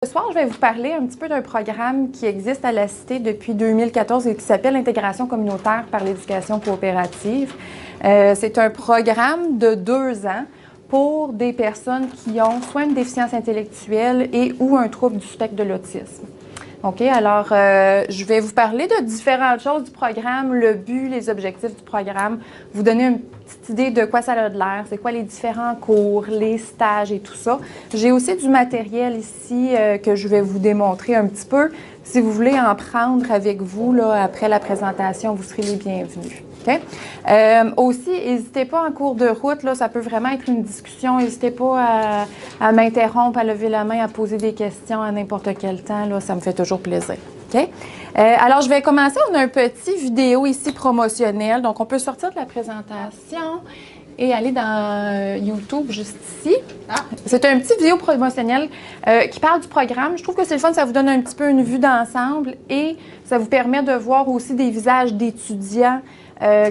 Ce soir, je vais vous parler un petit peu d'un programme qui existe à la Cité depuis 2014 et qui s'appelle l'intégration communautaire par l'éducation coopérative. C'est un programme de 2 ans pour des personnes qui ont soit une déficience intellectuelle et ou un trouble du spectre de l'autisme. OK, alors je vais vous parler de différentes choses du programme, le but, les objectifs du programme, vous donner une petite idée de quoi ça a de l'air, c'est quoi les différents cours, les stages et tout ça. J'ai aussi du matériel ici que je vais vous démontrer un petit peu. Si vous voulez en prendre avec vous là, après la présentation, vous serez les bienvenus. Okay? Aussi, n'hésitez pas en cours de route, là, ça peut vraiment être une discussion. N'hésitez pas à m'interrompre, à lever la main, à poser des questions à n'importe quel temps. Là, ça me fait toujours plaisir. Okay? Alors, je vais commencer. On a un petit vidéo ici promotionnel. Donc, on peut sortir de la présentation et aller dans YouTube juste ici. C'est un petit vidéo promotionnel qui parle du programme. Je trouve que c'est le fun, ça vous donne un petit peu une vue d'ensemble et ça vous permet de voir aussi des visages d'étudiants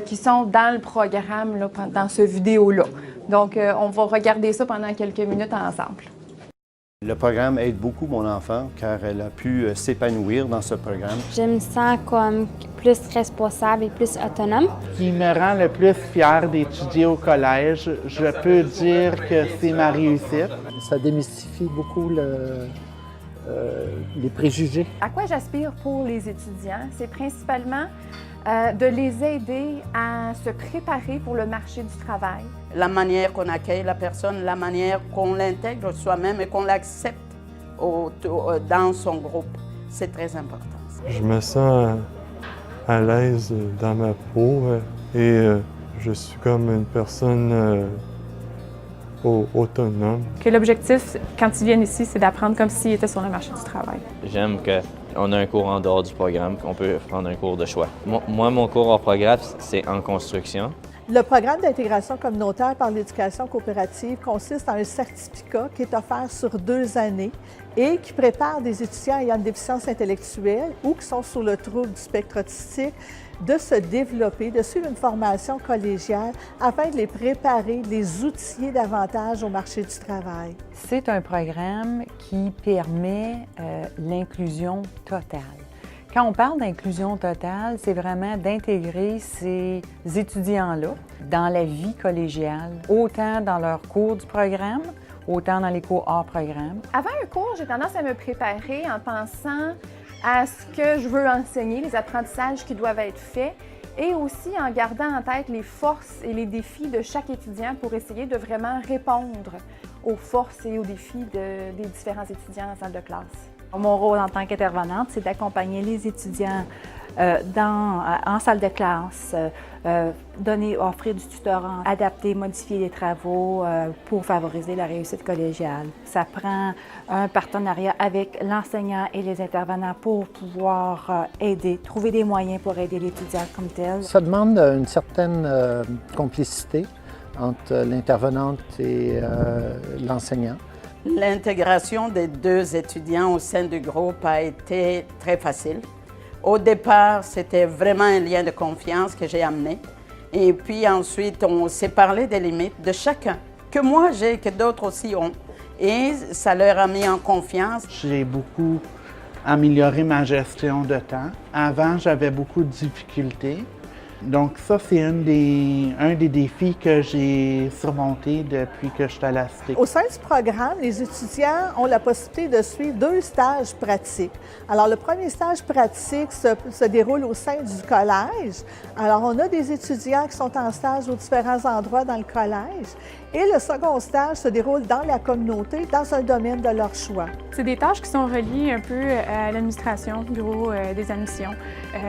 qui sont dans le programme, là, dans ce vidéo-là. Donc, on va regarder ça pendant quelques minutes ensemble. Le programme aide beaucoup mon enfant car elle a pu s'épanouir dans ce programme. Je me sens comme plus responsable et plus autonome. Ce qui me rend le plus fier d'étudier au collège, je peux dire que c'est ma réussite. Ça démystifie beaucoup les préjugés. À quoi j'aspire pour les étudiants? C'est principalement de les aider à se préparer pour le marché du travail. La manière qu'on accueille la personne, la manière qu'on l'intègre soi-même et qu'on l'accepte dans son groupe, c'est très important. Je me sens à l'aise dans ma peau et je suis comme une personne autonome. Que l'objectif, quand ils viennent ici, c'est d'apprendre comme s'ils étaient sur le marché du travail. J'aime qu'on a un cours en dehors du programme, qu'on peut prendre un cours de choix. Moi, mon cours hors programme, c'est en construction. Le programme d'intégration communautaire par l'éducation coopérative consiste en un certificat qui est offert sur 2 années et qui prépare des étudiants ayant une déficience intellectuelle ou qui sont sous le trouble du spectre autistique de se développer, de suivre une formation collégiale afin de les préparer, de les outiller davantage au marché du travail. C'est un programme qui permet l'inclusion totale. Quand on parle d'inclusion totale, c'est vraiment d'intégrer ces étudiants-là dans la vie collégiale, autant dans leurs cours du programme, autant dans les cours hors programme. Avant un cours, j'ai tendance à me préparer en pensant à ce que je veux enseigner, les apprentissages qui doivent être faits et aussi en gardant en tête les forces et les défis de chaque étudiant pour essayer de vraiment répondre aux forces et aux défis des différents étudiants en salle de classe. Mon rôle en tant qu'intervenante, c'est d'accompagner les étudiants en salle de classe, offrir du tutorat, adapter, modifier les travaux pour favoriser la réussite collégiale. Ça prend un partenariat avec l'enseignant et les intervenants pour pouvoir aider, trouver des moyens pour aider l'étudiant comme tel. Ça demande une certaine complicité entre l'intervenante et l'enseignant. L'intégration des 2 étudiants au sein du groupe a été très facile. Au départ, c'était vraiment un lien de confiance que j'ai amené. Et puis ensuite, on s'est parlé des limites de chacun, que moi j'ai, que d'autres aussi ont. Et ça leur a mis en confiance. J'ai beaucoup amélioré ma gestion de temps. Avant, j'avais beaucoup de difficultés. Donc ça, c'est un des défis que j'ai surmonté depuis que je suis à la Cité. Au sein du programme, les étudiants ont la possibilité de suivre 2 stages pratiques. Alors, le premier stage pratique se déroule au sein du collège. Alors, on a des étudiants qui sont en stage aux différents endroits dans le collège. Et le second stage se déroule dans la communauté, dans un domaine de leur choix. C'est des tâches qui sont reliées un peu à l'administration, bureau des admissions.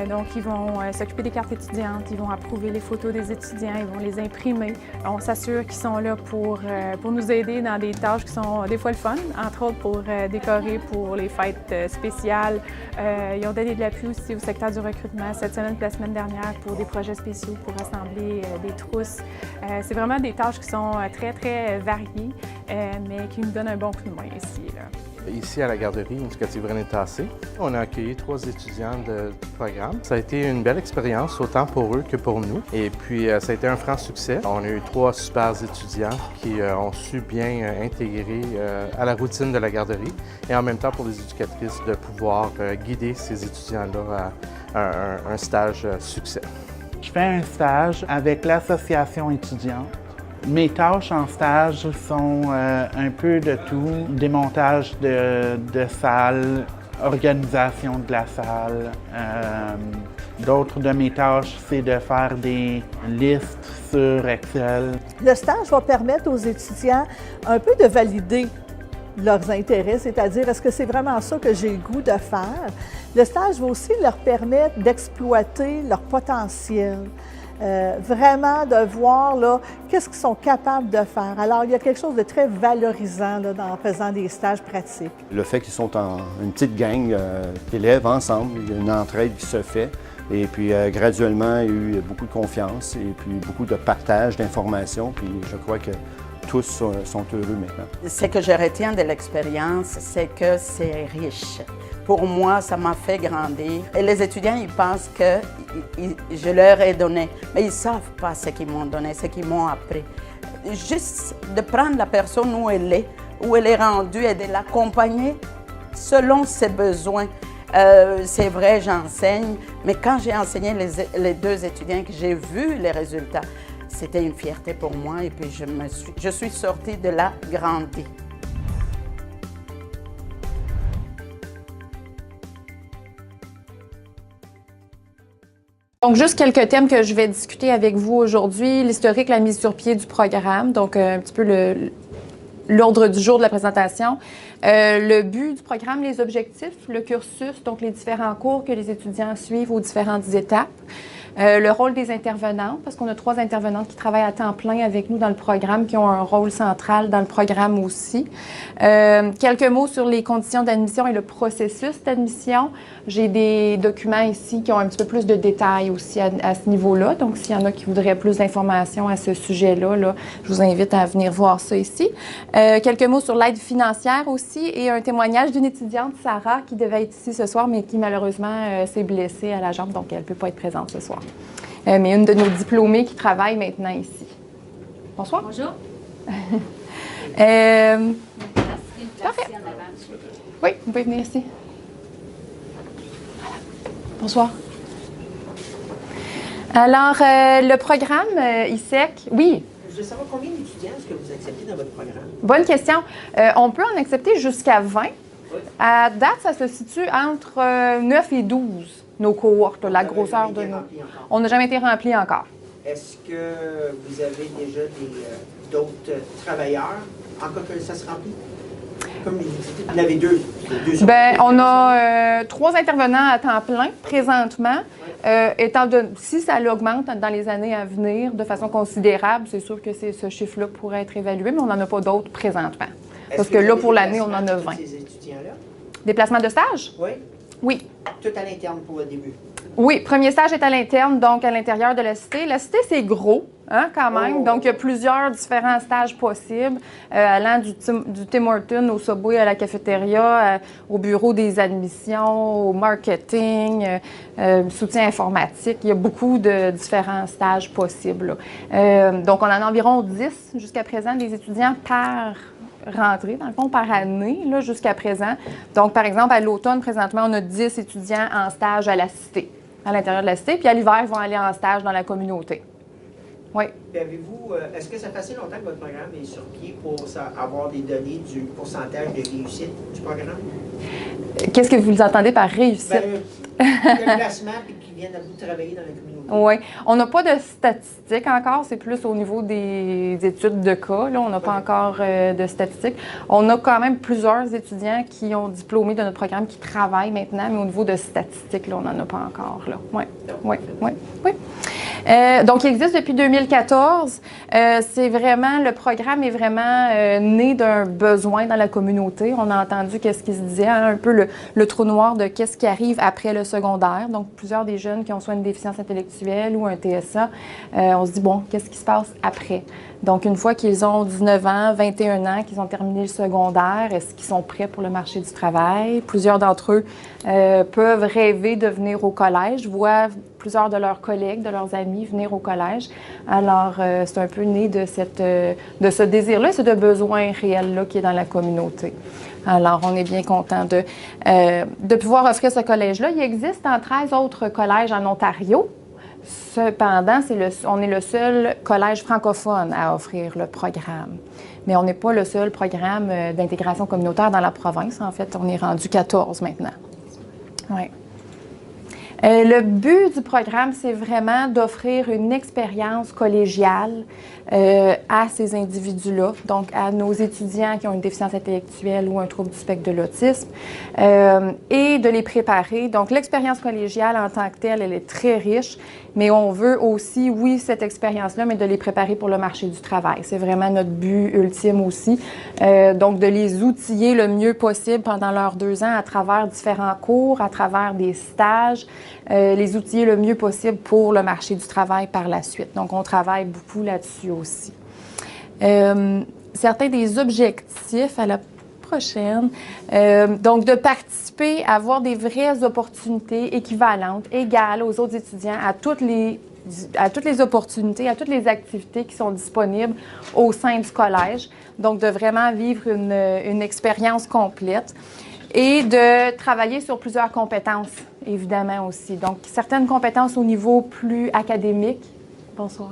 Donc, ils vont s'occuper des cartes étudiantes, ils vont approuver les photos des étudiants, ils vont les imprimer. On s'assure qu'ils sont là pour nous aider dans des tâches qui sont des fois le fun, entre autres pour décorer pour les fêtes spéciales. Ils ont donné de l'appui aussi au secteur du recrutement cette semaine et la semaine dernière pour des projets spéciaux pour assembler des trousses. C'est vraiment des tâches qui sont très, très variées, mais qui nous donnent un bon coup de main ici. Ici à la garderie éducative René Tassé, on a accueilli 3 étudiants du programme. Ça a été une belle expérience, autant pour eux que pour nous. Et puis, ça a été un franc succès. On a eu 3 super étudiants qui ont su bien intégrer à la routine de la garderie et en même temps pour les éducatrices de pouvoir guider ces étudiants-là à un stage succès. Je fais un stage avec l'association étudiante. Mes tâches en stage sont un peu de tout, démontage de salle, organisation de la salle. D'autres de mes tâches, c'est de faire des listes sur Excel. Le stage va permettre aux étudiants un peu de valider leurs intérêts, c'est-à-dire est-ce que c'est vraiment ça que j'ai le goût de faire. Le stage va aussi leur permettre d'exploiter leur potentiel. Vraiment de voir qu'est-ce qu'ils sont capables de faire. Alors, il y a quelque chose de très valorisant là, en faisant des stages pratiques. Le fait qu'ils sont en une petite gang d'élèves ensemble, il y a une entraide qui se fait. Et puis, graduellement, il y a eu beaucoup de confiance et puis beaucoup de partage d'informations. Puis, je crois que tous sont heureux maintenant. Ce que je retiens de l'expérience, c'est que c'est riche. Pour moi, ça m'a fait grandir. Et les étudiants, ils pensent que je leur ai donné, mais ils ne savent pas ce qu'ils m'ont donné, ce qu'ils m'ont appris. Juste de prendre la personne où elle est rendue et de l'accompagner selon ses besoins. C'est vrai, j'enseigne, mais quand j'ai enseigné les 2 étudiants que j'ai vu les résultats, c'était une fierté pour moi et puis je suis sortie de là grandie. Donc, juste quelques thèmes que je vais discuter avec vous aujourd'hui. L'historique, la mise sur pied du programme, donc un petit peu l'ordre du jour de la présentation. Le but du programme, les objectifs, le cursus, donc les différents cours que les étudiants suivent aux différentes étapes. Le rôle des intervenantes, parce qu'on a 3 intervenantes qui travaillent à temps plein avec nous dans le programme, qui ont un rôle central dans le programme aussi. Quelques mots sur les conditions d'admission et le processus d'admission. J'ai des documents ici qui ont un petit peu plus de détails aussi à ce niveau-là. Donc, s'il y en a qui voudraient plus d'informations à ce sujet-là, je vous invite à venir voir ça ici. Quelques mots sur l'aide financière aussi et un témoignage d'une étudiante, Sarah, qui devait être ici ce soir, mais qui malheureusement s'est blessée à la jambe, donc elle ne peut pas être présente ce soir. Mais une de nos diplômés qui travaille maintenant ici. Bonsoir. Bonjour. Parfait. Oui, vous pouvez venir ici. Bonsoir. Alors, le programme ISEC, oui. Je veux savoir combien d'étudiants est-ce que vous acceptez dans votre programme? Bonne question. On peut en accepter jusqu'à 20. Oui. À date, ça se situe entre 9 et 12, nos cohortes, la grosseur de nos. On n'a jamais été rempli encore. Est-ce que vous avez déjà d'autres travailleurs en cas que ça se remplit? Comme vous en avez 2. Bien, on a 3 intervenants à temps plein présentement. Si ça l'augmente dans les années à venir de façon considérable, c'est sûr que ce chiffre-là pourrait être évalué, mais on n'en a pas d'autres présentement. Parce que là, pour l'année, on en a 20. Ces étudiants-là? Déplacement de stage? Oui. Oui. Tout à l'interne pour le début? Oui, premier stage est à l'interne, donc à l'intérieur de la cité. La cité, c'est gros, quand même. Oh. Donc, il y a plusieurs différents stages possibles, allant du Tim Hortons au Subway, à la cafétéria, au bureau des admissions, au marketing, soutien informatique. Il y a beaucoup de différents stages possibles. Donc, on en a environ 10 jusqu'à présent, des étudiants par rentrée, dans le fond, par année, jusqu'à présent. Donc, par exemple, à l'automne, présentement, on a 10 étudiants en stage à la cité, à l'intérieur de la cité. Puis à l'hiver, ils vont aller en stage dans la communauté. Oui. Avez-vous, est-ce que ça fait assez longtemps que votre programme est sur pied pour avoir des données du pourcentage de réussite du programme? Qu'est-ce que vous entendez par réussite? Le placement et qui viennent à bout de travailler dans la communauté. Oui. On n'a pas de statistiques encore. C'est plus au niveau des études de cas. Là, on n'a pas encore de statistiques. On a quand même plusieurs étudiants qui ont diplômé de notre programme qui travaillent maintenant, mais au niveau de statistiques, là, on n'en a pas encore. Oui. Donc, il existe depuis 2014. Le programme est vraiment né d'un besoin dans la communauté. On a entendu qu'est-ce qui se disait, un peu le trou noir de qu'est-ce qui arrive après le secondaire. Donc, plusieurs des jeunes qui ont soit une déficience intellectuelle ou un TSA, on se dit, bon, qu'est-ce qui se passe après? Donc, une fois qu'ils ont 19 ans, 21 ans, qu'ils ont terminé le secondaire, est-ce qu'ils sont prêts pour le marché du travail? Plusieurs d'entre eux peuvent rêver de venir au collège, voient plusieurs de leurs collègues, de leurs amis venir au collège. Alors, c'est un peu né de ce désir-là, ce besoin réel-là qui est dans la communauté. Alors, on est bien content de pouvoir offrir ce collège-là. Il existe 13 autres collèges en Ontario. Cependant, on est le seul collège francophone à offrir le programme. Mais on n'est pas le seul programme d'intégration communautaire dans la province. En fait, on est rendu 14 maintenant. Oui. Le but du programme, c'est vraiment d'offrir une expérience collégiale à ces individus-là, donc à nos étudiants qui ont une déficience intellectuelle ou un trouble du spectre de l'autisme, et de les préparer. Donc, l'expérience collégiale en tant que telle, elle est très riche, mais on veut aussi, oui, cette expérience-là, mais de les préparer pour le marché du travail. C'est vraiment notre but ultime aussi. Donc, de les outiller le mieux possible pendant leurs 2 ans à travers différents cours, à travers des stages, les outiller le mieux possible pour le marché du travail par la suite. Donc, on travaille beaucoup là-dessus aussi. Certains des objectifs à la prochaine, donc de participer à avoir des vraies opportunités équivalentes, égales aux autres étudiants à toutes les opportunités, à toutes les activités qui sont disponibles au sein du collège. Donc, de vraiment vivre une expérience complète. Et de travailler sur plusieurs compétences, évidemment aussi. Donc, certaines compétences au niveau plus académique. Bonsoir.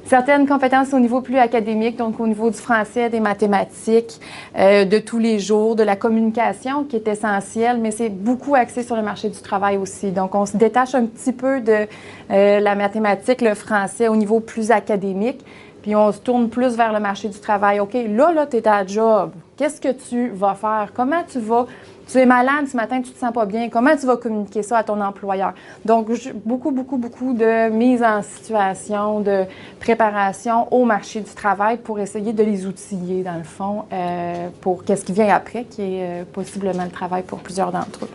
Certaines compétences au niveau plus académique, donc au niveau du français, des mathématiques, de tous les jours, de la communication qui est essentielle, mais c'est beaucoup axé sur le marché du travail aussi. Donc, on se détache un petit peu de la mathématique, le français au niveau plus académique, puis on se tourne plus vers le marché du travail. OK, là, tu es à job. Qu'est-ce que tu vas faire? Comment tu vas? Tu es malade ce matin, tu te sens pas bien. Comment tu vas communiquer ça à ton employeur? Donc, beaucoup de mise en situation, de préparation au marché du travail pour essayer de les outiller, dans le fond, pour qu'est-ce qui vient après, qui est possiblement le travail pour plusieurs d'entre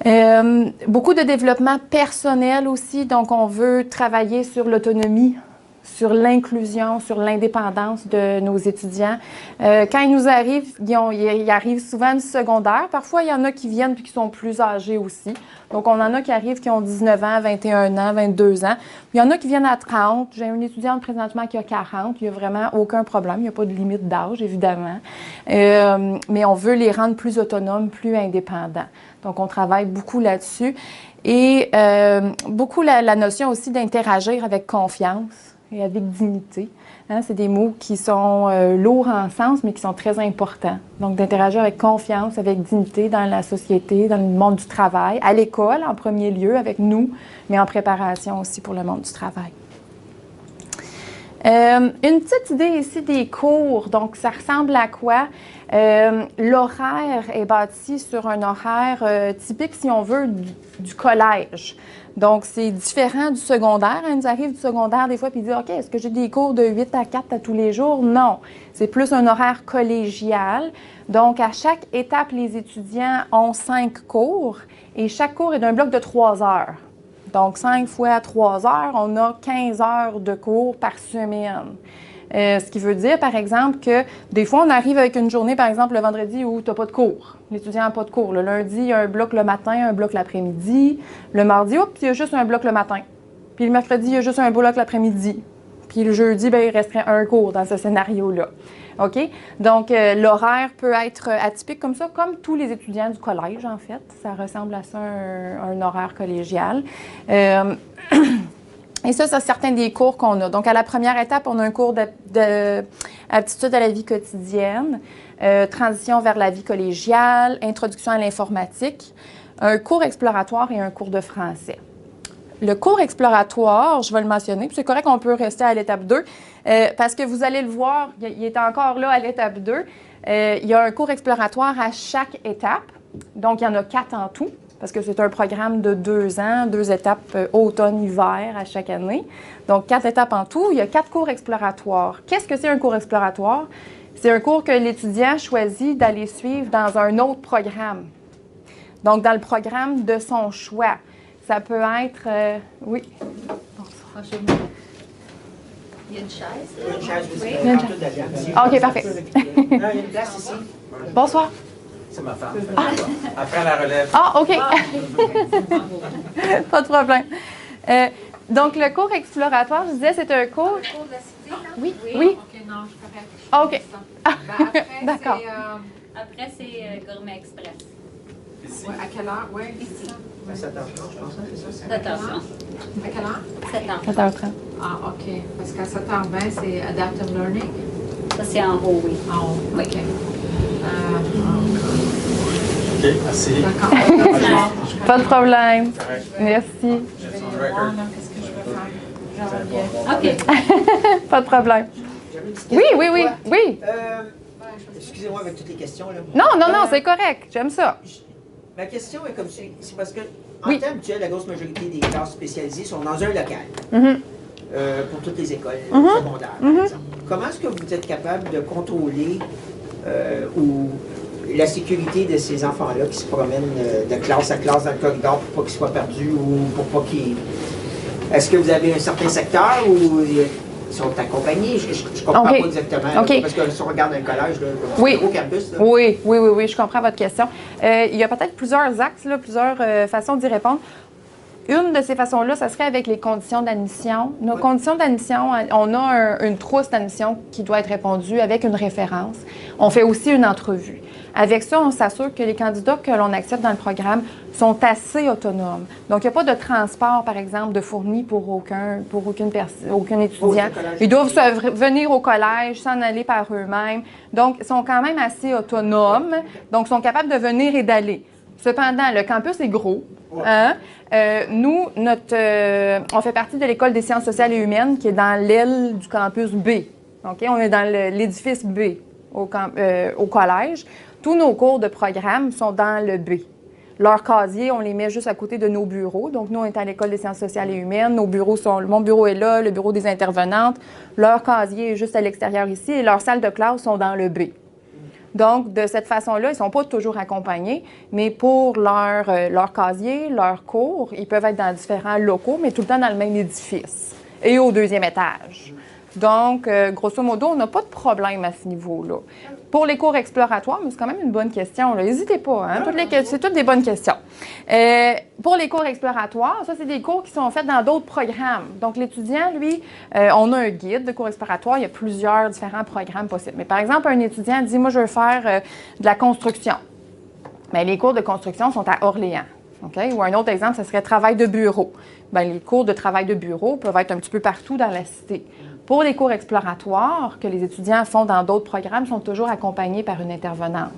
eux. Beaucoup de développement personnel aussi. Donc, on veut travailler sur l'autonomie, sur l'inclusion, sur l'indépendance de nos étudiants. Quand ils nous arrivent, ils arrivent souvent du secondaire. Parfois, il y en a qui viennent puis qui sont plus âgés aussi. Donc, on en a qui arrivent qui ont 19 ans, 21 ans, 22 ans. Il y en a qui viennent à 30. J'ai une étudiante présentement qui a 40. Il n'y a vraiment aucun problème. Il n'y a pas de limite d'âge, évidemment. Mais on veut les rendre plus autonomes, plus indépendants. Donc, on travaille beaucoup là-dessus. Et beaucoup la notion aussi d'interagir avec confiance et avec dignité. Hein, c'est des mots qui sont lourds en sens, mais qui sont très importants. Donc, d'interagir avec confiance, avec dignité dans la société, dans le monde du travail, à l'école en premier lieu, avec nous, mais en préparation aussi pour le monde du travail. Une petite idée ici des cours. Donc, ça ressemble à quoi? L'horaire est bâti sur un horaire typique, si on veut, du collège. Donc, c'est différent du secondaire. Ils nous arrivent du secondaire des fois, puis ils disent « OK, est-ce que j'ai des cours de 8 à 4 à tous les jours? » Non, c'est plus un horaire collégial. Donc, à chaque étape, les étudiants ont 5 cours et chaque cours est d'un bloc de 3 heures. Donc, 5 fois 3 heures, on a 15 heures de cours par semaine. Ce qui veut dire, par exemple, que des fois, on arrive avec une journée, par exemple, le vendredi où tu n'as pas de cours. L'étudiant n'a pas de cours. Le lundi, il y a un bloc le matin, un bloc l'après-midi. Le mardi, il y a juste un bloc le matin. Puis le mercredi, il y a juste un bloc l'après-midi. Puis le jeudi, il resterait un cours dans ce scénario-là. OK? Donc, l'horaire peut être atypique comme ça, comme tous les étudiants du collège, en fait. Ça ressemble à ça, un horaire collégial. Et ça, c'est certains des cours qu'on a. Donc, à la première étape, on a un cours d'aptitude à la vie quotidienne, transition vers la vie collégiale, introduction à l'informatique, un cours exploratoire et un cours de français. Le cours exploratoire, je vais le mentionner, puis c'est correct qu'on peut rester à l'étape 2, parce que vous allez le voir, il est encore là à l'étape 2. Il y a un cours exploratoire à chaque étape, donc il y en a 4 en tout. Parce que c'est un programme de 2 ans, 2 étapes automne-hiver à chaque année. Donc, 4 étapes en tout. Il y a 4 cours exploratoires. Qu'est-ce que c'est un cours exploratoire? C'est un cours que l'étudiant choisit d'aller suivre dans un autre programme. Donc, dans le programme de son choix. Ça peut être... oui. Il y a une chaise. Il y a une chaise aussi. Il y a une chaise. Ah, OK, parfait. Il y a une place ici. Bonsoir. C'est ma femme. Après la relève. Ah, OK. Pas de problème. Donc, le cours exploratoire, je disais, c'est un cours... Le cours de la cité, là? Oui. Oui. OK, non, je ferais. Ah, OK. D'accord. Après, c'est Gourmet Express. Ici? Ouais, à quelle heure? Oui, ici. À 7h30, je pense, c'est ça? 7h30. À quelle heure? 7h30. 7h30. Ah, OK. Parce qu'à 7h20, c'est Adaptive Learning? Ça, c'est en haut, oui. En haut, oui. OK. OK, merci. D'accord. Pas de problème. Merci. Je vais voir, là, qu'est-ce que je vais faire. Je reviens. OK. Pas de problème. Oui. Excusez-moi avec toutes les questions. Là. Non, c'est correct. J'aime ça. Ma question est comme suit. C'est parce que, en temps habituel, la grosse majorité des classes spécialisées sont dans un local. Pour toutes les écoles secondaires, par exemple. Comment est-ce que vous êtes capable de contrôler la sécurité de ces enfants-là qui se promènent de classe à classe dans le corridor pour pas qu'ils soient perdus ou pour pas qu'ils... Est-ce que vous avez un certain secteur où ils sont accompagnés? Je comprends pas exactement. Là, parce que si on regarde un collège, là, au campus... Là. Oui, je comprends votre question. Il y a peut-être plusieurs axes, là, plusieurs façons d'y répondre. Une de ces façons-là, ça serait avec les conditions d'admission. Nos conditions d'admission, on a une trousse d'admission qui doit être répondue avec une référence. On fait aussi une entrevue. Avec ça, on s'assure que les candidats que l'on accepte dans le programme sont assez autonomes. Donc, il n'y a pas de transport, par exemple, de fourni pour aucun étudiant. Ils doivent venir au collège, s'en aller par eux-mêmes. Donc, ils sont quand même assez autonomes. Donc, ils sont capables de venir et d'aller. Cependant, le campus est gros. Hein? Nous, on fait partie de l'École des sciences sociales et humaines qui est dans l'aile du campus B. Okay? On est dans l'édifice B au collège. Tous nos cours de programme sont dans le B. Leurs casiers, on les met juste à côté de nos bureaux. Donc, nous, on est à l'École des sciences sociales et humaines. Mon bureau est là, le bureau des intervenantes. Leur casier est juste à l'extérieur ici et leurs salles de classe sont dans le B. Donc, de cette façon-là, ils ne sont pas toujours accompagnés, mais pour leur casier, leurs cours, ils peuvent être dans différents locaux, mais tout le temps dans le même édifice et au deuxième étage. Donc, grosso modo, on n'a pas de problème à ce niveau-là. Pour les cours exploratoires, mais c'est quand même une bonne question. N'hésitez pas, hein? C'est toutes des bonnes questions. Pour les cours exploratoires, ça, c'est des cours qui sont faits dans d'autres programmes. Donc, l'étudiant, lui, on a un guide de cours exploratoires. Il y a plusieurs différents programmes possibles. Mais par exemple, un étudiant dit, moi, je veux faire de la construction. Bien, les cours de construction sont à Orléans. Okay? Ou un autre exemple, ce serait travail de bureau. Bien, les cours de travail de bureau peuvent être un petit peu partout dans la cité. Pour les cours exploratoires que les étudiants font dans d'autres programmes, sont toujours accompagnés par une intervenante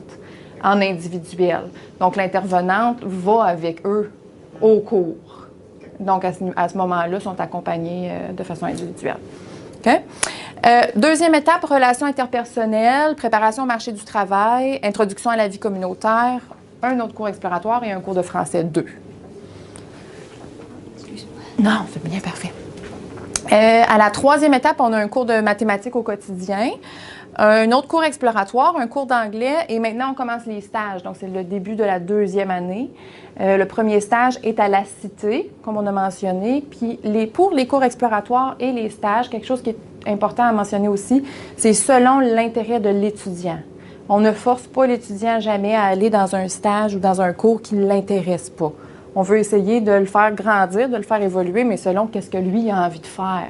en individuel. Donc, l'intervenante va avec eux au cours. Donc, à ce moment-là, ils sont accompagnés de façon individuelle. Okay? Deuxième étape, relations interpersonnelles, préparation au marché du travail, introduction à la vie communautaire, un autre cours exploratoire et un cours de français 2. Non, c'est bien parfait. À la troisième étape, on a un cours de mathématiques au quotidien, un autre cours exploratoire, un cours d'anglais et maintenant on commence les stages. Donc, c'est le début de la deuxième année. Le premier stage est à la Cité, comme on a mentionné. Puis, pour les cours exploratoires et les stages, quelque chose qui est important à mentionner aussi, c'est selon l'intérêt de l'étudiant. On ne force pas l'étudiant jamais à aller dans un stage ou dans un cours qui ne l'intéresse pas. On veut essayer de le faire grandir, de le faire évoluer, mais selon qu'est-ce que lui a envie de faire.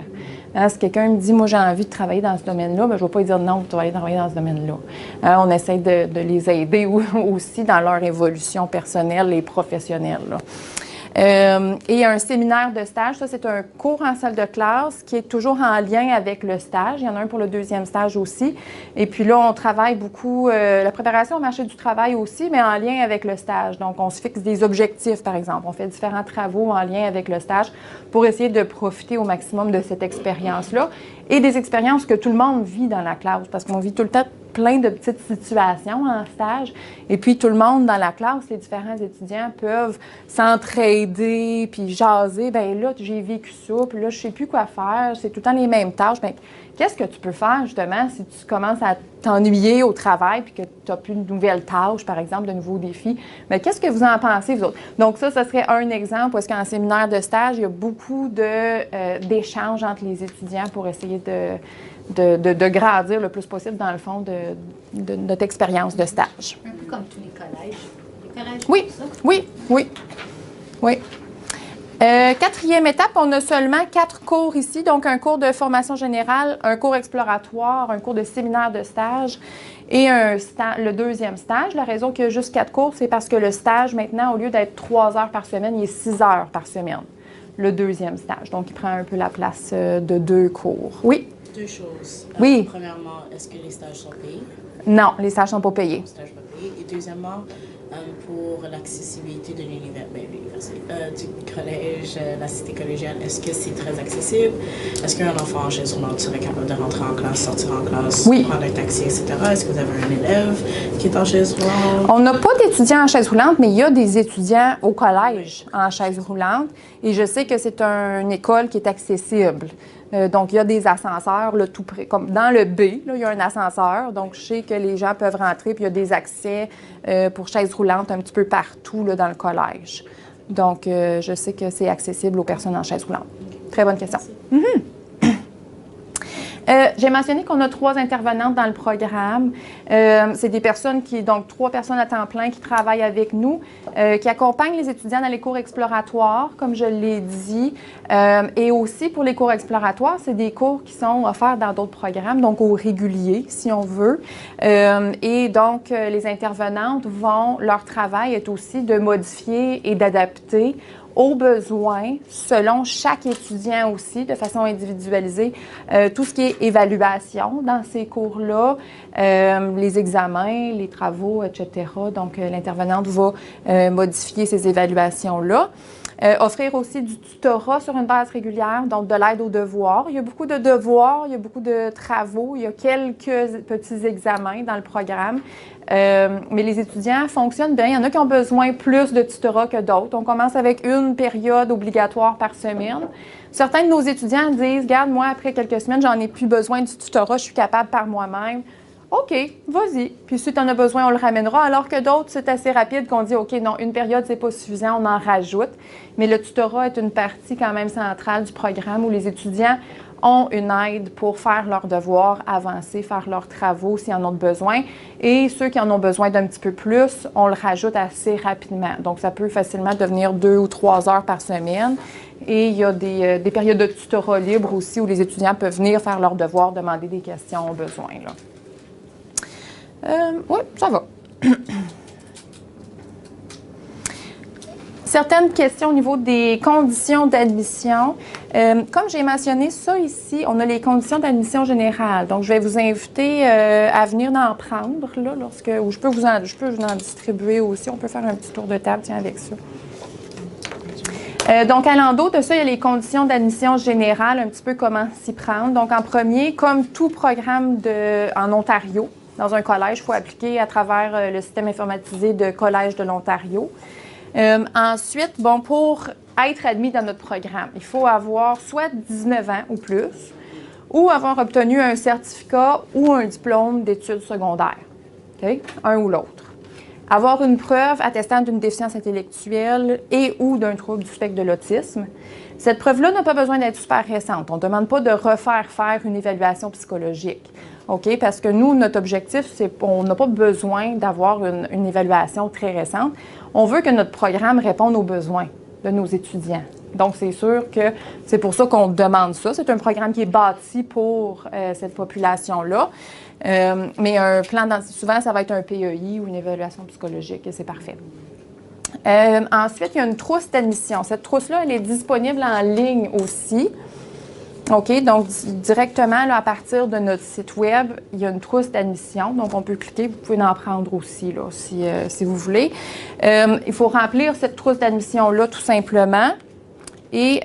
Hein, si quelqu'un me dit, moi, j'ai envie de travailler dans ce domaine-là, bien, je ne vais pas lui dire non, tu vas aller travailler dans ce domaine-là. Hein, on essaie de les aider aussi dans leur évolution personnelle et professionnelle, là. Et un séminaire de stage, ça, c'est un cours en salle de classe qui est toujours en lien avec le stage. Il y en a un pour le deuxième stage aussi. Et puis là, on travaille beaucoup la préparation au marché du travail aussi, mais en lien avec le stage. Donc, on se fixe des objectifs, par exemple. On fait différents travaux en lien avec le stage pour essayer de profiter au maximum de cette expérience-là et des expériences que tout le monde vit dans la classe, parce qu'on vit tout le temps plein de petites situations en stage. Et puis, tout le monde dans la classe, les différents étudiants peuvent s'entraider puis jaser. Bien là, j'ai vécu ça, puis là, je ne sais plus quoi faire. C'est tout le temps les mêmes tâches. Bien, qu'est-ce que tu peux faire, justement, si tu commences à t'ennuyer au travail puis que tu n'as plus de nouvelles tâches, par exemple, de nouveaux défis? Bien, qu'est-ce que vous en pensez, vous autres? Donc, ça serait un exemple parce qu'en séminaire de stage, il y a beaucoup d'échanges entre les étudiants pour essayer de grandir le plus possible, dans le fond, de notre expérience de stage. Un peu comme tous les collèges. Les collèges Oui, font ça. oui. Quatrième étape, on a seulement 4 cours ici, donc un cours de formation générale, un cours exploratoire, un cours de séminaire de stage et le deuxième stage. La raison qu'il y a juste 4 cours, c'est parce que le stage, maintenant, au lieu d'être 3 heures par semaine, il est 6 heures par semaine, le deuxième stage. Donc, il prend un peu la place de 2 cours. Oui? 2 choses. Oui. Premièrement, est-ce que les stages sont payés? Non, les stages ne sont pas payés. Les stages pas payés. Et deuxièmement, pour l'accessibilité de l'université, du collège, la cité collégiale, est-ce que c'est très accessible? Est-ce qu'un enfant en chaise roulante serait capable de rentrer en classe, sortir en classe, prendre un taxi, etc.? Est-ce que vous avez un élève qui est en chaise roulante? On n'a pas d'étudiants en chaise roulante, mais il y a des étudiants au collège en chaise roulante. Et je sais que c'est une école qui est accessible. Donc, il y a des ascenseurs, là, tout près, comme dans le B, là, il y a un ascenseur. Donc, je sais que les gens peuvent rentrer, puis il y a des accès pour chaises roulantes un petit peu partout là, dans le collège. Donc, je sais que c'est accessible aux personnes en chaise roulante. Très bonne question. J'ai mentionné qu'on a 3 intervenantes dans le programme. C'est des personnes donc 3 personnes à temps plein qui travaillent avec nous, qui accompagnent les étudiants dans les cours exploratoires, comme je l'ai dit. Et aussi, pour les cours exploratoires, c'est des cours qui sont offerts dans d'autres programmes, donc au régulier, si on veut. Et donc, les intervenantes leur travail est aussi de modifier et d'adapter aux besoins, selon chaque étudiant aussi, de façon individualisée, tout ce qui est évaluation dans ces cours-là, les examens, les travaux, etc. Donc, l'intervenante va modifier ces évaluations-là. Offrir aussi du tutorat sur une base régulière, donc de l'aide aux devoirs. Il y a beaucoup de devoirs, il y a beaucoup de travaux, il y a quelques petits examens dans le programme. Mais les étudiants fonctionnent bien. Il y en a qui ont besoin plus de tutorat que d'autres. On commence avec une période obligatoire par semaine. Certains de nos étudiants disent « Regarde, moi, après quelques semaines, j'en ai plus besoin du tutorat, je suis capable par moi-même. » OK, vas-y. Puis si tu en as besoin, on le ramènera. Alors que d'autres, c'est assez rapide qu'on dit « OK, non, une période, c'est pas suffisant, on en rajoute. » Mais le tutorat est une partie quand même centrale du programme où les étudiants ont une aide pour faire leurs devoirs, avancer, faire leurs travaux s'ils en ont besoin. Et ceux qui en ont besoin d'un petit peu plus, on le rajoute assez rapidement. Donc, ça peut facilement devenir 2 ou 3 heures par semaine. Et il y a des périodes de tutorat libre aussi où les étudiants peuvent venir faire leurs devoirs, demander des questions au besoin. Oui, ça va. Certaines questions au niveau des conditions d'admission. Comme j'ai mentionné ça ici, on a les conditions d'admission générale. Donc, je vais vous inviter à venir en prendre, là, ou je peux vous en distribuer aussi. On peut faire un petit tour de table, tiens, avec ça. Donc, à l'endos de ça, il y a les conditions d'admission générale, un petit peu comment s'y prendre. Donc, en premier, comme tout programme en Ontario, dans un collège, il faut appliquer à travers le système informatisé de Collège de l'Ontario. Ensuite, pour être admis dans notre programme, il faut avoir soit 19 ans ou plus, ou avoir obtenu un certificat ou un diplôme d'études secondaires. Okay? Un ou l'autre. Avoir une preuve attestant d'une déficience intellectuelle et ou d'un trouble du spectre de l'autisme. Cette preuve-là n'a pas besoin d'être super récente. On ne demande pas de refaire une évaluation psychologique. OK? Parce que nous, notre objectif, c'est qu'on n'a pas besoin d'avoir une évaluation très récente. On veut que notre programme réponde aux besoins de nos étudiants. Donc, c'est sûr que c'est pour ça qu'on demande ça. C'est un programme qui est bâti pour cette population-là. Mais un plan, souvent, ça va être un PEI ou une évaluation psychologique et c'est parfait. Ensuite, il y a une trousse d'admission. Cette trousse-là, elle est disponible en ligne aussi. OK, donc directement, là, à partir de notre site web, il y a une trousse d'admission. Donc, on peut cliquer, vous pouvez en prendre aussi, là, si vous voulez. Il faut remplir cette trousse d'admission-là, tout simplement. Et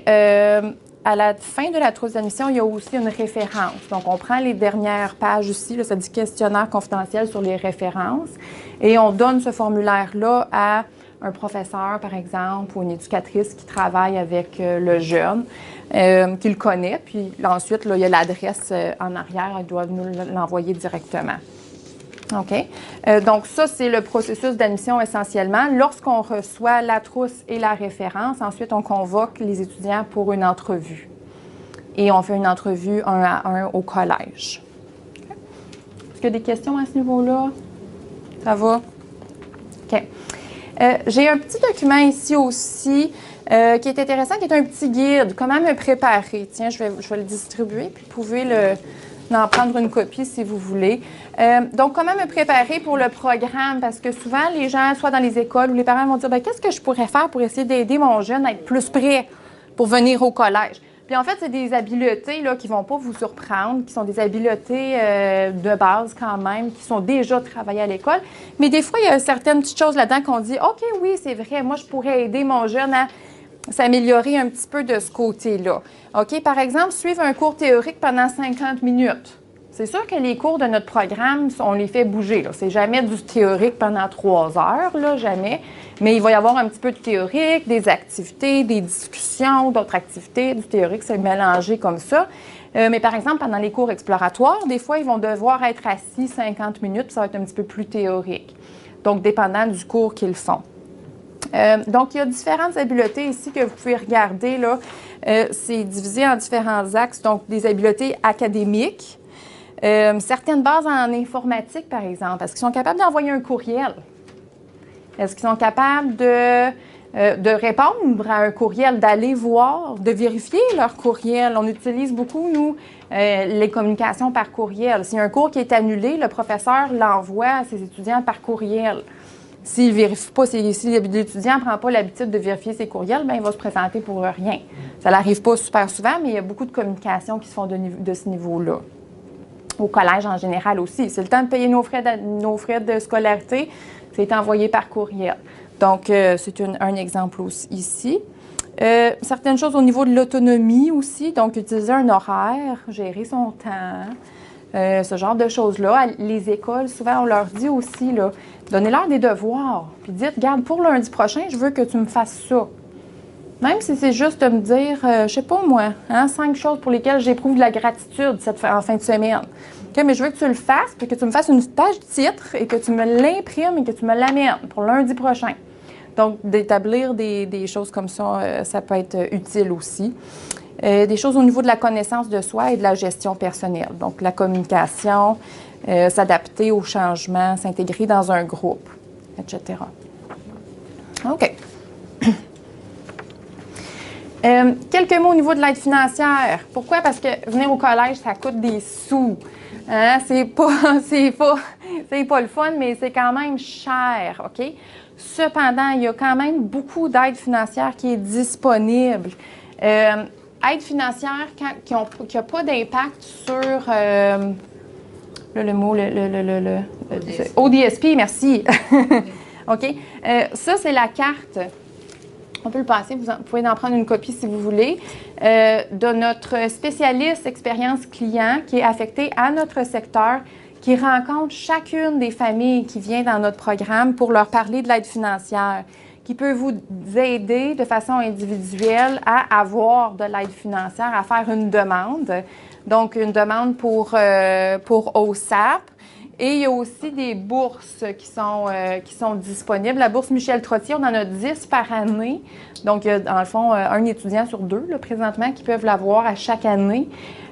à la fin de la trousse d'admission, il y a aussi une référence. Donc, on prend les dernières pages ici, là, ça dit questionnaire confidentiel sur les références, et on donne ce formulaire-là à un professeur, par exemple, ou une éducatrice qui travaille avec le jeune, qui le connaît. Puis ensuite, là, il y a l'adresse en arrière, ils doivent nous l'envoyer directement. OK? Donc, ça, c'est le processus d'admission essentiellement. Lorsqu'on reçoit la trousse et la référence, ensuite, on convoque les étudiants pour une entrevue. Et on fait une entrevue 1 à 1 au collège. Okay. Est-ce qu'il y a des questions à ce niveau-là? Ça va? OK. J'ai un petit document ici aussi qui est intéressant, qui est un petit guide. Comment me préparer? Tiens, je vais le distribuer, puis vous pouvez en prendre une copie si vous voulez. Donc, comment me préparer pour le programme? Parce que souvent, les gens, soit dans les écoles ou les parents vont dire, bien, qu'est-ce que je pourrais faire pour essayer d'aider mon jeune à être plus prêt pour venir au collège? Puis en fait, c'est des habiletés là, qui ne vont pas vous surprendre, qui sont des habiletés de base quand même, qui sont déjà travaillées à l'école. Mais des fois, il y a certaines petites choses là-dedans qu'on dit, OK, oui, c'est vrai, moi, je pourrais aider mon jeune à s'améliorer un petit peu de ce côté-là. OK, par exemple, suivre un cours théorique pendant 50 minutes. C'est sûr que les cours de notre programme, on les fait bouger. C'est jamais du théorique pendant 3 heures, là, jamais. Mais il va y avoir un petit peu de théorique, des activités, des discussions, d'autres activités. Du théorique, c'est mélangé comme ça. Mais par exemple, pendant les cours exploratoires, des fois, ils vont devoir être assis 50 minutes, puis ça va être un petit peu plus théorique. Donc, dépendant du cours qu'ils font. Donc, il y a différentes habiletés ici que vous pouvez regarder, là. C'est divisé en différents axes. Donc, des habiletés académiques. Certaines bases en informatique, par exemple. Est-ce qu'ils sont capables d'envoyer un courriel? Est-ce qu'ils sont capables de répondre à un courriel, d'aller voir, de vérifier leur courriel? On utilise beaucoup, nous, les communications par courriel. S'il y a un cours qui est annulé, le professeur l'envoie à ses étudiants par courriel. S'il ne vérifie pas, si l'étudiant ne prend pas l'habitude de vérifier ses courriels, bien, il va se présenter pour rien. Ça n'arrive pas super souvent, mais il y a beaucoup de communications qui se font de ce niveau-là. Au collège en général aussi. C'est le temps de payer nos frais de scolarité, c'est envoyé par courriel. Donc, c'est un exemple aussi ici. Certaines choses au niveau de l'autonomie aussi, donc utiliser un horaire, gérer son temps, ce genre de choses-là. Les écoles, souvent, on leur dit aussi, là, donnez-leur des devoirs, puis dites, regarde, pour lundi prochain, je veux que tu me fasses ça. Même si c'est juste de me dire, je sais pas moi, 5 choses pour lesquelles j'éprouve de la gratitude en fin de semaine. Okay, mais je veux que tu le fasses, puis que tu me fasses une page titre et que tu me l'imprimes et que tu me l'amènes pour lundi prochain. Donc, d'établir des choses comme ça, ça peut être utile aussi. Des choses au niveau de la connaissance de soi et de la gestion personnelle. Donc, la communication, s'adapter aux changements, s'intégrer dans un groupe, etc. OK. Quelques mots au niveau de l'aide financière. Pourquoi? Parce que venir au collège, ça coûte des sous. Hein? C'est pas le fun, mais c'est quand même cher, OK? Cependant, il y a quand même beaucoup d'aide financière qui est disponible. Aide financière qui n'a pas d'impact sur le mot, ODSP, merci. OK? Ça, c'est la carte. On peut le passer, vous pouvez en prendre une copie si vous voulez, de notre spécialiste expérience client qui est affecté à notre secteur, qui rencontre chacune des familles qui viennent dans notre programme pour leur parler de l'aide financière, qui peut vous aider de façon individuelle à avoir de l'aide financière, à faire une demande. Donc, une demande pour OSAP. Et il y a aussi des bourses qui sont disponibles. La bourse Michel Trottier, on en a 10 par année. Donc, il y a, dans le fond, un étudiant sur 2, là, présentement, qui peuvent l'avoir à chaque année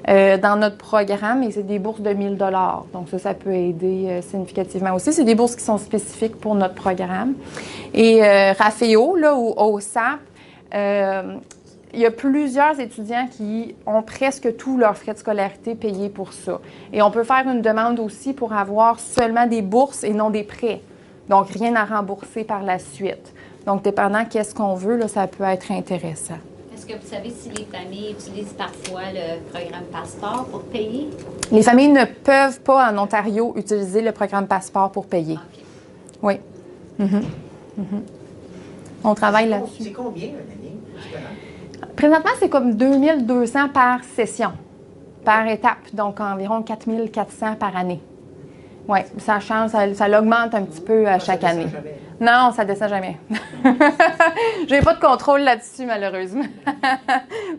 dans notre programme. Et c'est des bourses de 1 000 $. Donc, ça peut aider significativement aussi. C'est des bourses qui sont spécifiques pour notre programme. Et Raféo, là, ou OSAP, il y a plusieurs étudiants qui ont presque tous leurs frais de scolarité payés pour ça. Et on peut faire une demande aussi pour avoir seulement des bourses et non des prêts. Donc, rien à rembourser par la suite. Donc, dépendant qu'est-ce qu'on veut, là, ça peut être intéressant. Est-ce que vous savez si les familles utilisent parfois le programme Passeport pour payer? Les familles ne peuvent pas, en Ontario, utiliser le programme Passeport pour payer. Okay. Oui. On travaille là-dessus. C'est combien une année? Présentement, c'est comme 2200 par session, par étape, donc environ 4400 par année. Oui, ça change, ça l'augmente un petit peu à chaque année. Non, ça ne descend jamais. Je n'ai pas de contrôle là-dessus, malheureusement.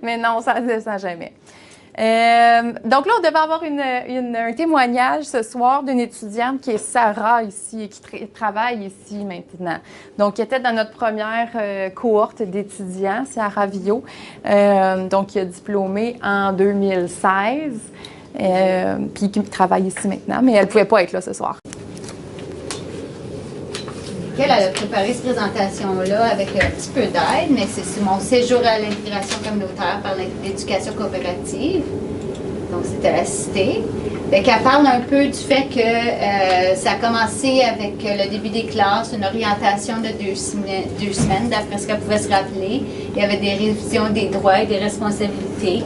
Mais non, ça ne descend jamais. Donc là, on devait avoir un témoignage ce soir d'une étudiante qui est Sarah ici et qui travaille ici maintenant. Donc, qui était dans notre première cohorte d'étudiants, Sarah Villot, donc qui a diplômé en 2016, puis qui travaille ici maintenant, mais elle ne pouvait pas être là ce soir. Elle a préparé cette présentation-là avec un petit peu d'aide, mais c'est mon séjour à l'intégration communautaire par l'éducation coopérative. Donc, c'était assisté. Elle parle un peu du fait que ça a commencé avec le début des classes, une orientation de 2 semaines, d'après ce qu'elle pouvait se rappeler. Il y avait des révisions des droits et des responsabilités.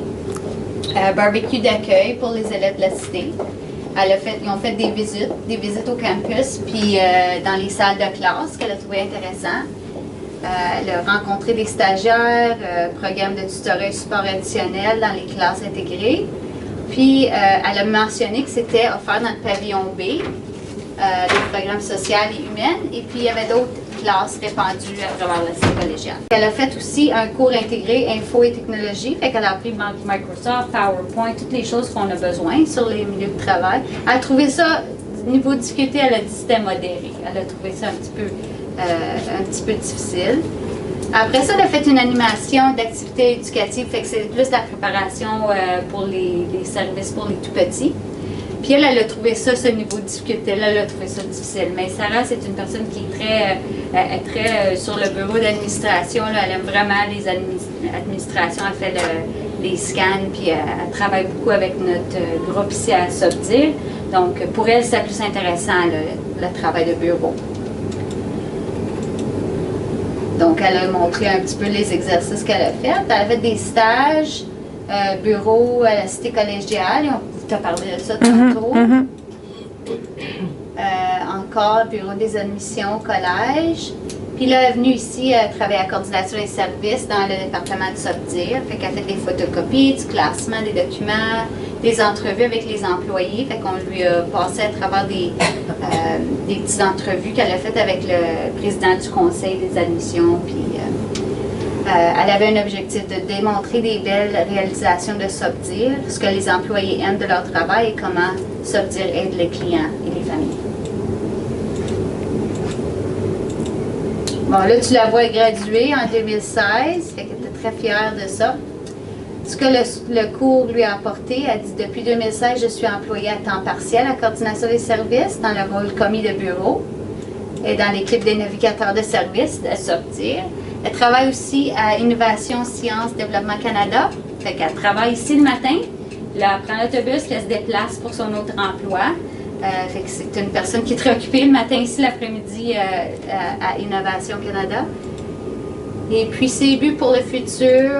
Barbecue d'accueil pour les élèves de la cité. Ils ont fait des visites au campus, puis dans les salles de classe, qu'elle a trouvé intéressant. Elle a rencontré des stagiaires, programme de tutorat support additionnel dans les classes intégrées. Puis, elle a mentionné que c'était offert dans le pavillon B, les programmes sociaux et humains, et puis il y avait d'autres classes répandues à travers la cité collégiale. Elle a fait aussi un cours intégré info et technologie, fait qu'elle a appris Microsoft, PowerPoint, toutes les choses qu'on a besoin sur les milieux de travail. Elle a trouvé ça, niveau difficulté, elle a dit que c'était modéré. Elle a trouvé ça un petit peu difficile. Après ça, elle a fait une animation d'activités éducatives, fait que c'est plus la préparation pour les services pour les tout-petits. Puis elle a trouvé ça, ce niveau de difficulté, elle a trouvé ça difficile. Mais Sarah, c'est une personne qui est très sur le bureau d'administration. Elle aime vraiment les administrations. Elle fait les scans, puis elle travaille beaucoup avec notre groupe ici à Subdir. Donc, pour elle, c'est plus intéressant, le travail de bureau. Donc, elle a montré un petit peu les exercices qu'elle a fait. Elle a fait des stages, bureau à la cité collégiale. Tu as parlé de ça tantôt. Encore, bureau des admissions au collège. Puis là, elle est venue ici travailler à la coordination des services dans le département de Subdir. Fait qu'elle a fait des photocopies, du classement des documents, des entrevues avec les employés. Fait qu'on lui a passé à travers des petites entrevues qu'elle a faites avec le président du conseil des admissions. Puis elle avait un objectif de démontrer des belles réalisations de Subdir, ce que les employés aiment de leur travail et comment Subdir aide les clients et les familles. Bon, là, tu la vois graduée en 2016, fait qu'elle était très fière de ça. Ce que le cours lui a apporté, elle dit « Depuis 2016, je suis employée à temps partiel à coordination des services dans le rôle commis de bureau et dans l'équipe des navigateurs de services à Subdir. Elle travaille aussi à Innovation, Sciences, Développement Canada. Fait qu'elle travaille ici le matin, là, elle prend l'autobus, elle se déplace pour son autre emploi. Fait que c'est une personne qui est très occupée le matin ici, l'après-midi à Innovation Canada. Et puis ses buts pour le futur,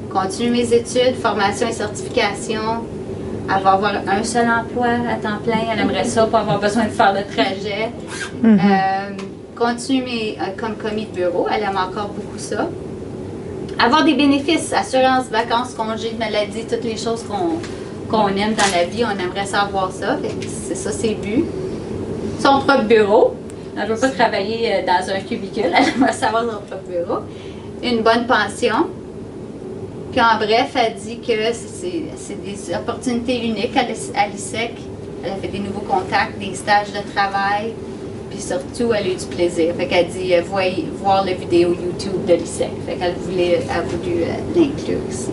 continuer mes études, formation et certification. Elle va avoir un seul emploi à temps plein, elle aimerait ça pour avoir besoin de faire le trajet. Continuer comme commis de bureau, elle aime encore beaucoup ça. Avoir des bénéfices, assurance, vacances, congés de maladie, toutes les choses qu'on aime dans la vie, on aimerait savoir ça. C'est ça ses buts. Son propre bureau. Elle ne veut pas travailler dans un cubicule, elle aimerait savoir son propre bureau. Une bonne pension. Puis en bref, elle dit que c'est des opportunités uniques à l'ISEC. Elle a fait des nouveaux contacts, des stages de travail. Puis surtout, elle a eu du plaisir. Fait qu'elle dit voir la vidéo YouTube de l'ISEC. Fait qu'elle a voulu l'inclure ici.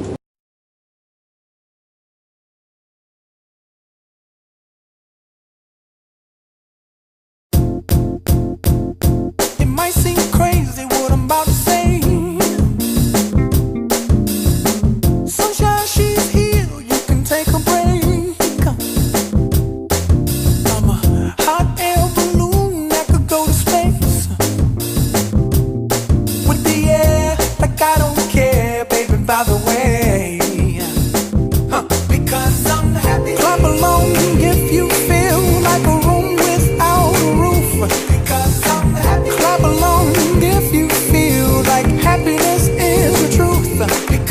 Clap along if you feel like happiness is the truth.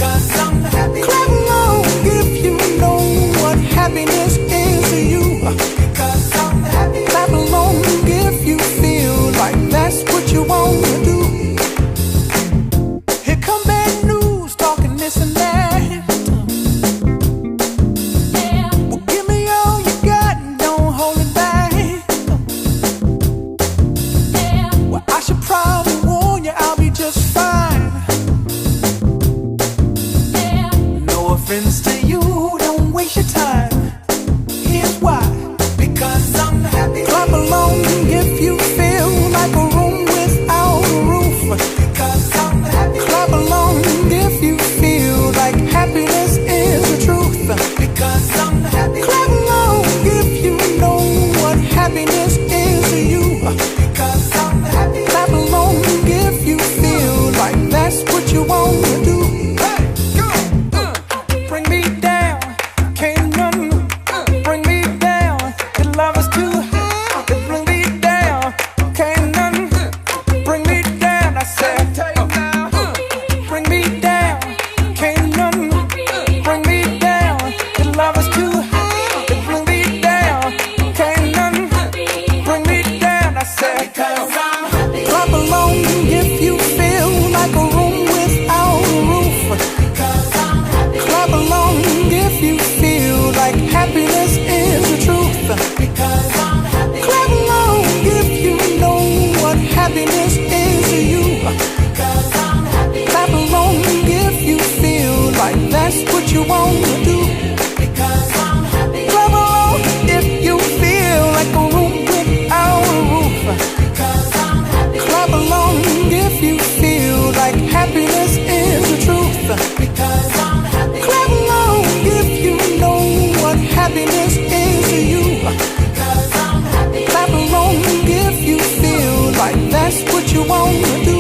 you wanna do.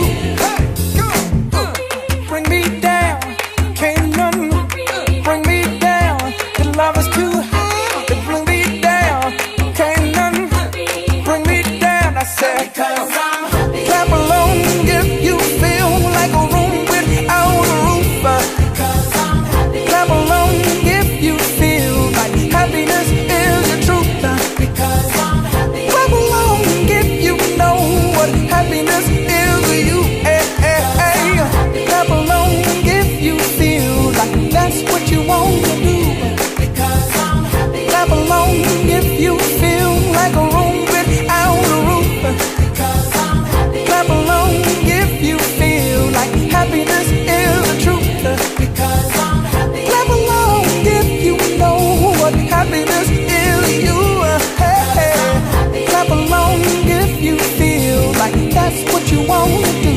Bring me down, can't none bring me down. The love is too high to bring me down. Can't none bring me down. I said, clap along if you feel like a room without a roof. Clap along if you feel like happiness is the truth. Clap along if you know what happiness is to you. Clap along if you feel like that's what you want to do. Clap along if you feel like a room without a roof. Clap along if you feel like happiness is the truth. Clap along if you know what happiness is to you. Clap along if you feel like that's what you want to do.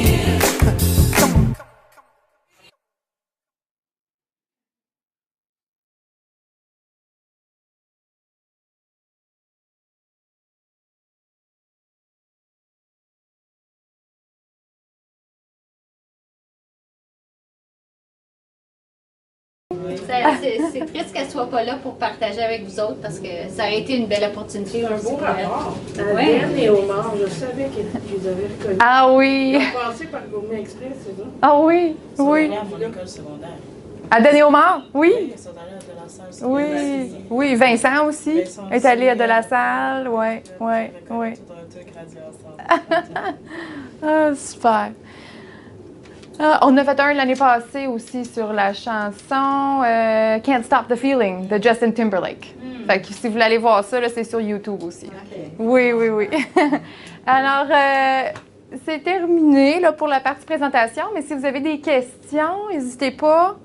C'est triste qu'elle soit pas là pour partager avec vous autres parce que ça aurait été une belle opportunité. Un beau rapport. Ouais. Dan et Omar, je savais qu'ils avaient reconnu. Ah oui! Ils ont passé par Gourmet Express, c'est ça? Ah oui, oui. À mon école secondaire. À Denis Omar, oui. Oui, ils sont allés à De La Salle. Oui, oui. Vincent aussi est allé à De La Salle, oui, oui, oui. Ah, super. Ah, on a fait un l'année passée aussi sur la chanson Can't Stop the Feeling de Justin Timberlake. Fait que si vous voulez aller voir ça, c'est sur YouTube aussi. Okay. Oui, oui, oui. Alors, c'est terminé là, pour la partie présentation, mais si vous avez des questions, n'hésitez pas.